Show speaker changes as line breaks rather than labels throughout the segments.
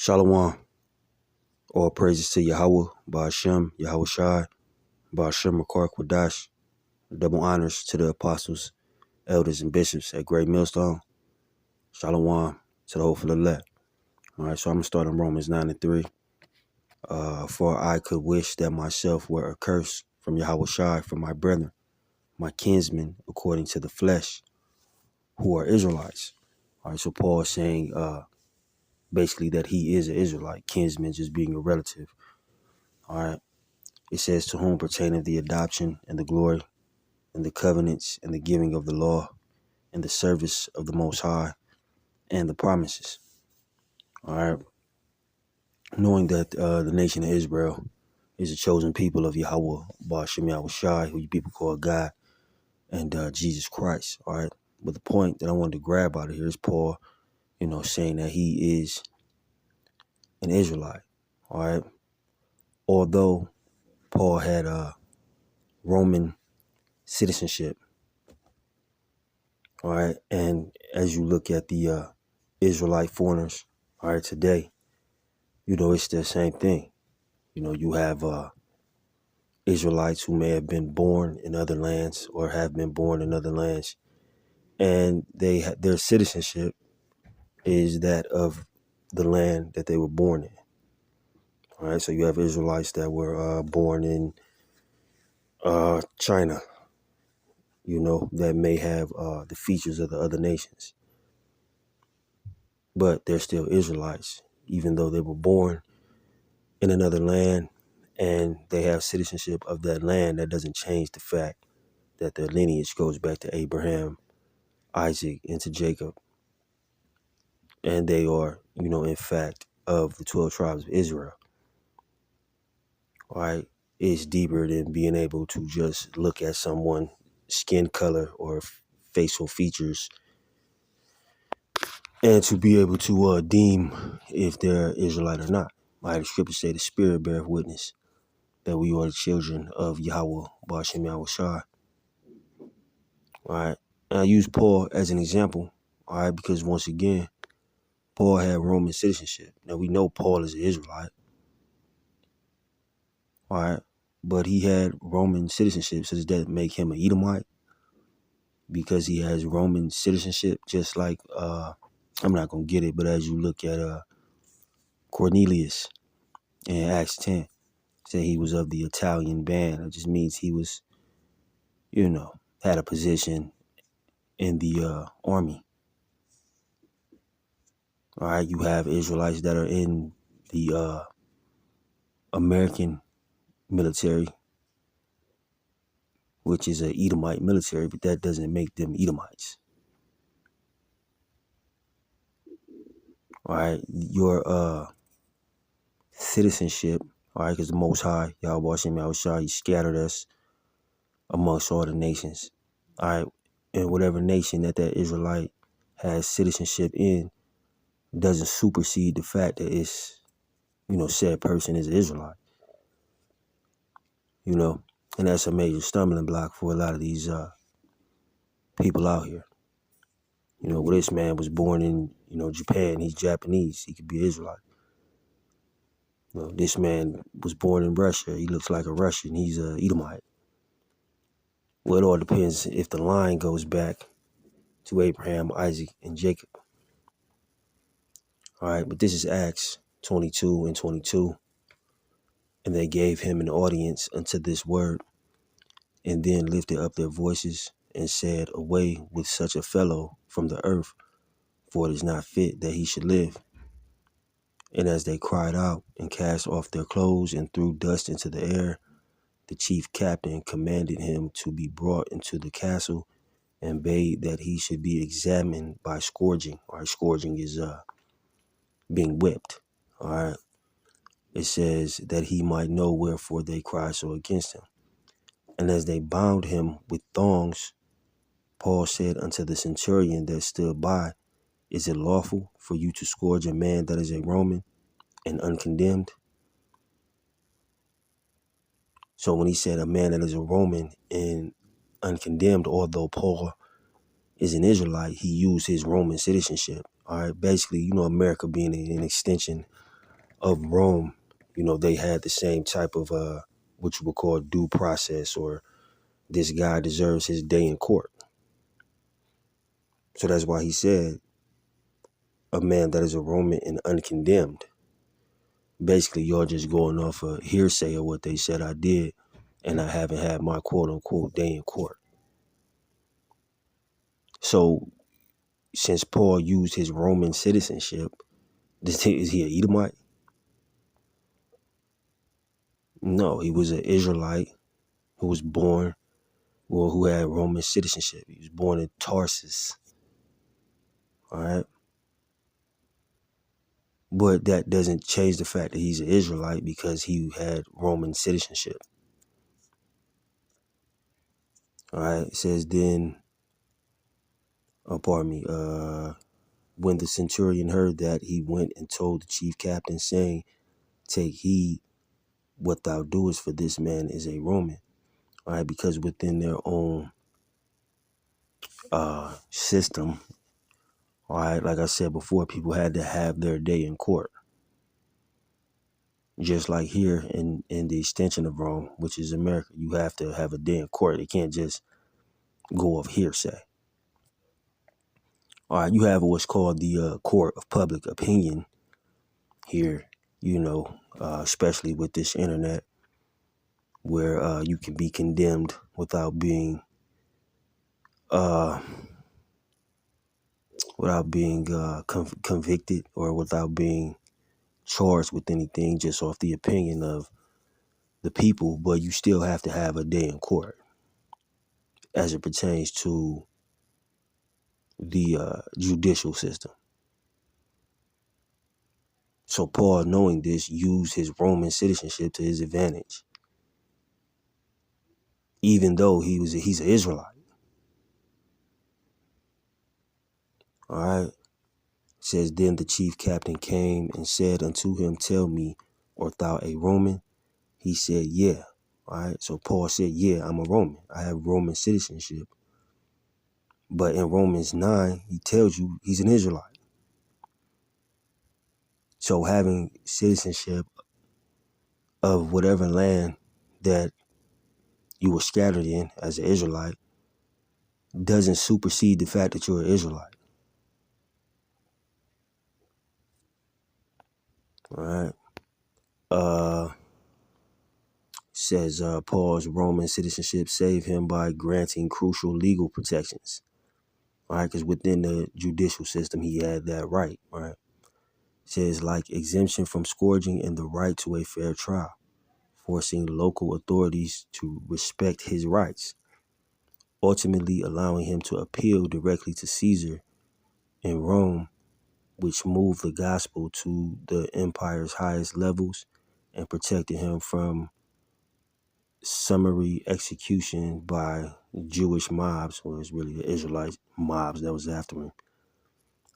Shalom. All praises to Yahweh, Ba'ashem, Yahweh Shai, Ba'ashem Rakar Kwadash. Double honors to the apostles, elders, and bishops at Great Millstone. Shalom to the hopeful elect. All right, so I'm going to start in Romans 9:3. For I could wish that myself were accursed from Yahweh Shai, from my brethren, my kinsmen, according to the flesh, who are Israelites. All right, so Paul is saying basically that he is an Israelite, kinsman just being a relative. All right. It says, to whom pertaineth the adoption and the glory and the covenants and the giving of the law and the service of the Most High and the promises. All right. Knowing that the nation of Israel is a chosen people of Yahweh, Ba'ashem Yahweh Shai, who you people call God, and Jesus Christ. All right. But the point that I wanted to grab out of here is Paul, saying that he is an Israelite. All right. Although Paul had Roman citizenship. All right. And as you look at the Israelite foreigners, all right, today, it's the same thing. You have Israelites who may have been born in other lands or have been born in other lands, and their citizenship is that of the land that they were born in. All right. So you have Israelites that were born in China, that may have the features of the other nations. But they're still Israelites, even though they were born in another land and they have citizenship of that land. That doesn't change the fact that their lineage goes back to Abraham, Isaac, and to Jacob. And they are, in fact, of the 12 tribes of Israel. All right. It's deeper than being able to just look at someone's skin color or facial features and to be able to deem if they're Israelite or not. The scriptures say the Spirit beareth witness that we are the children of Yahweh, Ba'ashem Yahweh Shai. All right. And I use Paul as an example, all right, because once again, Paul had Roman citizenship. Now we know Paul is an Israelite. All right. But he had Roman citizenship. So does that make him an Edomite? Because he has Roman citizenship, just like I'm not gonna get it, but as you look at Cornelius in Acts 10, say he was of the Italian band. It just means he was, had a position in the army. All right, you have Israelites that are in the American military, which is an Edomite military, but that doesn't make them Edomites. All right, your citizenship, all right, because the Most High, Yahweh Hashem Yahweh Shai, he scattered us amongst all the nations. All right, and whatever nation that Israelite has citizenship in doesn't supersede the fact that it's, said person is an Israelite. And that's a major stumbling block for a lot of these people out here. Well, this man was born in, Japan. He's Japanese. He could be Israelite. This man was born in Russia. He looks like a Russian. He's a Edomite. Well, it all depends if the line goes back to Abraham, Isaac, and Jacob. All right, but this is Acts 22 and 22. And they gave him an audience unto this word, and then lifted up their voices and said, away with such a fellow from the earth, for it is not fit that he should live. And as they cried out and cast off their clothes and threw dust into the air, the chief captain commanded him to be brought into the castle and bade that he should be examined by scourging. All right, scourging is being whipped. All right. It says that he might know wherefore they cried so against him. And as they bound him with thongs, Paul said unto the centurion that stood by, is it lawful for you to scourge a man that is a Roman and uncondemned? So when he said a man that is a Roman and uncondemned, although Paul is an Israelite, he used his Roman citizenship. All right. Basically, America being an extension of Rome, they had the same type of what you would call due process, or this guy deserves his day in court. So that's why he said, a man that is a Roman and uncondemned. Basically, y'all just going off a hearsay of what they said I did, and I haven't had my quote unquote day in court. So since Paul used his Roman citizenship, is he an Edomite? No, he was an Israelite who was born, well, who had Roman citizenship. He was born in Tarsus. All right. But that doesn't change the fact that he's an Israelite because he had Roman citizenship. All right. It says then, when the centurion heard that, he went and told the chief captain, saying, take heed what thou doest, for this man is a Roman. All right. Because within their own system, all right, like I said before, people had to have their day in court. Just like here in the extension of Rome, which is America, you have to have a day in court. It can't just go off hearsay. All right, you have what's called the court of public opinion here, especially with this internet, where you can be condemned without being convicted, or without being charged with anything, just off the opinion of the people. But you still have to have a day in court as it pertains to the judicial system. So Paul, knowing this, used his Roman citizenship to his advantage, even though he's an Israelite. All right. It says, then the chief captain came and said unto him, tell me, art thou a Roman? He said, yeah. All right. So Paul said, yeah, I'm a Roman. I have Roman citizenship. But in Romans 9, he tells you he's an Israelite. So having citizenship of whatever land that you were scattered in as an Israelite doesn't supersede the fact that you're an Israelite. All right. Says Paul's Roman citizenship saved him by granting crucial legal protections. All right, because within the judicial system, he had that right. Right. Says like exemption from scourging and the right to a fair trial, forcing local authorities to respect his rights, ultimately allowing him to appeal directly to Caesar in Rome, which moved the gospel to the empire's highest levels and protected him from summary execution by Jewish mobs, or it's really the Israelite mobs that was after him.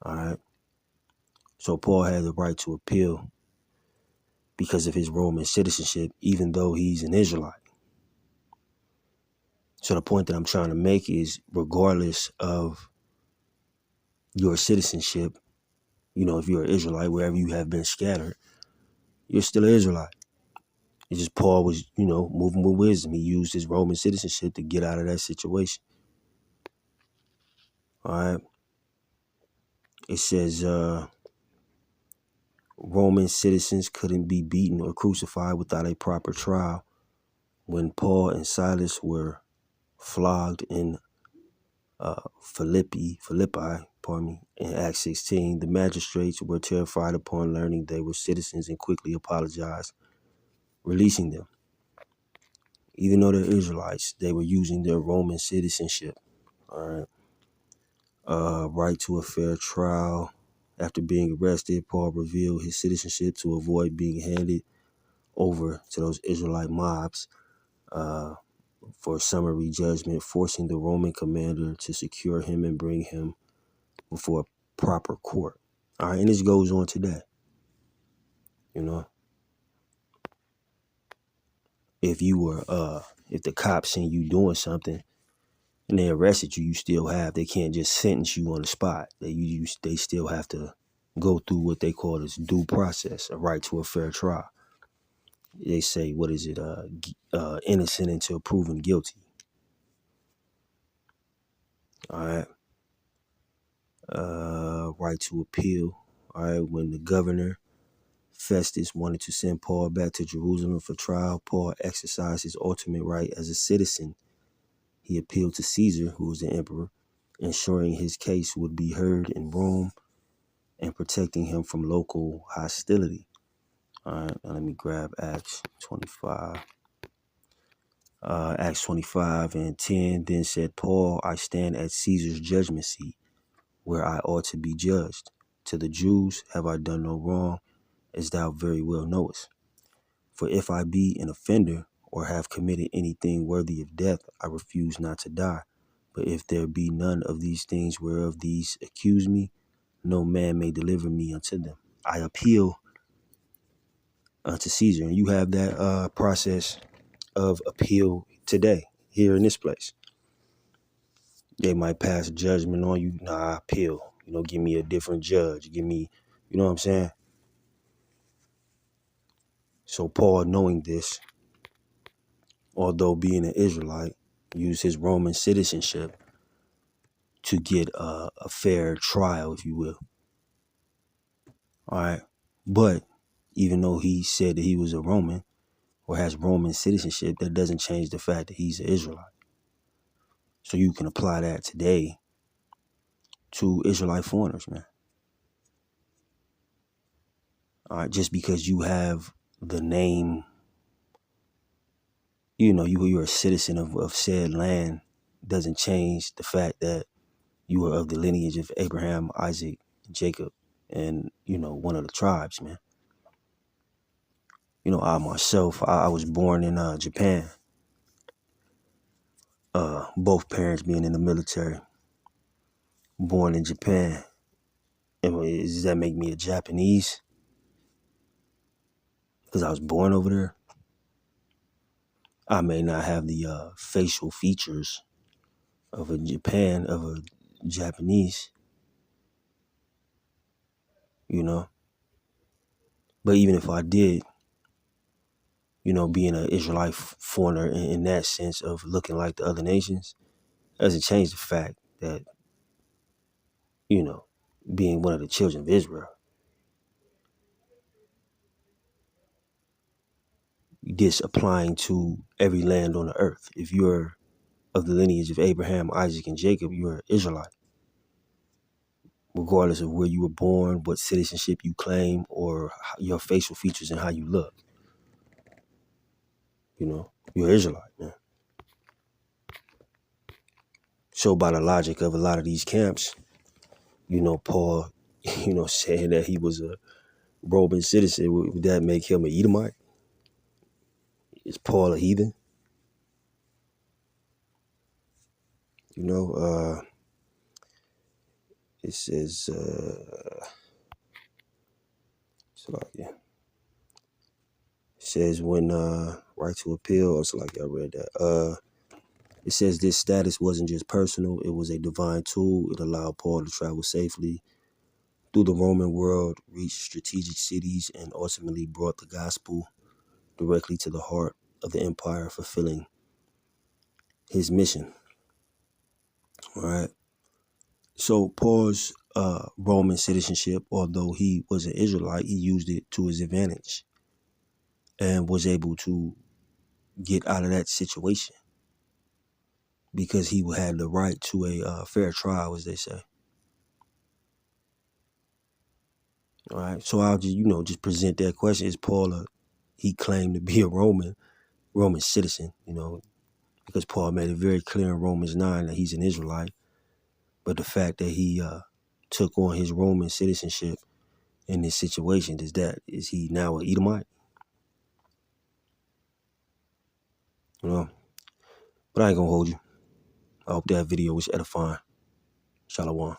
All right. So Paul had the right to appeal because of his Roman citizenship, even though he's an Israelite. So the point that I'm trying to make is, regardless of your citizenship, if you're an Israelite, wherever you have been scattered, you're still an Israelite. It's just Paul was, moving with wisdom. He used his Roman citizenship to get out of that situation. All right. It says Roman citizens couldn't be beaten or crucified without a proper trial. When Paul and Silas were flogged in Philippi, in Acts 16, the magistrates were terrified upon learning they were citizens and quickly apologized, releasing them. Even though they're Israelites, they were using their Roman citizenship. All right. Right to a fair trial. After being arrested, Paul revealed his citizenship to avoid being handed over to those Israelite mobs for summary judgment, forcing the Roman commander to secure him and bring him before a proper court. All right, and this goes on today. If the cops seen you doing something and they arrested you, they can't just sentence you on the spot. They still have to, go through what they call this due process, a right to a fair trial. They say, what is it? Innocent until proven guilty. All right. Right to appeal. All right. When the governor Festus wanted to send Paul back to Jerusalem for trial, Paul exercised his ultimate right as a citizen. He appealed to Caesar, who was the emperor, ensuring his case would be heard in Rome and protecting him from local hostility. All right, now let me grab Acts 25. Acts 25 and 10. Then said Paul, I stand at Caesar's judgment seat, where I ought to be judged. To the Jews have I done no wrong, as thou very well knowest. For if I be an offender, or have committed anything worthy of death, I refuse not to die. But if there be none of these things whereof these accuse me, no man may deliver me unto them. I appeal unto Caesar. And you have that process of appeal today, here in this place. They might pass judgment on you. Nah, I appeal. Give me a different judge. Give me, you know what I'm saying? So Paul, knowing this, although being an Israelite, used his Roman citizenship to get a fair trial, if you will. All right. But even though he said that he was a Roman or has Roman citizenship, that doesn't change the fact that he's an Israelite. So you can apply that today to Israelite foreigners, man. All right. Just because you have the name, you're a citizen of said land, doesn't change the fact that you are of the lineage of Abraham, Isaac, Jacob, and, one of the tribes, man. I myself, I was born in Japan. Both parents being in the military. Born in Japan. And does that make me a Japanese? Because I was born over there. I may not have the facial features of a Japanese, But even if I did, being an Israelite foreigner in that sense of looking like the other nations, doesn't change the fact that, being one of the children of Israel, this applying to every land on the earth. If you're of the lineage of Abraham, Isaac, and Jacob, you're an Israelite. Regardless of where you were born, what citizenship you claim, or your facial features and how you look. You're Israelite, man. So by the logic of a lot of these camps, Paul, saying that he was a Roman citizen, would that make him an Edomite? Is Paul a heathen? It says, it says when right to appeal, it's like I read that. It says this status wasn't just personal, it was a divine tool. It allowed Paul to travel safely through the Roman world, reach strategic cities, and ultimately brought the gospel directly to the heart of the empire, fulfilling his mission. All right. So Paul's Roman citizenship, although he was an Israelite, he used it to his advantage and was able to get out of that situation because he had the right to a fair trial, as they say. All right. So I'll just present that question. Is Paul he claimed to be a Roman citizen, because Paul made it very clear in Romans 9 that he's an Israelite. But the fact that he took on his Roman citizenship in this situation, is he now an Edomite? But I ain't gonna hold you. I hope that video was edifying. Shalom.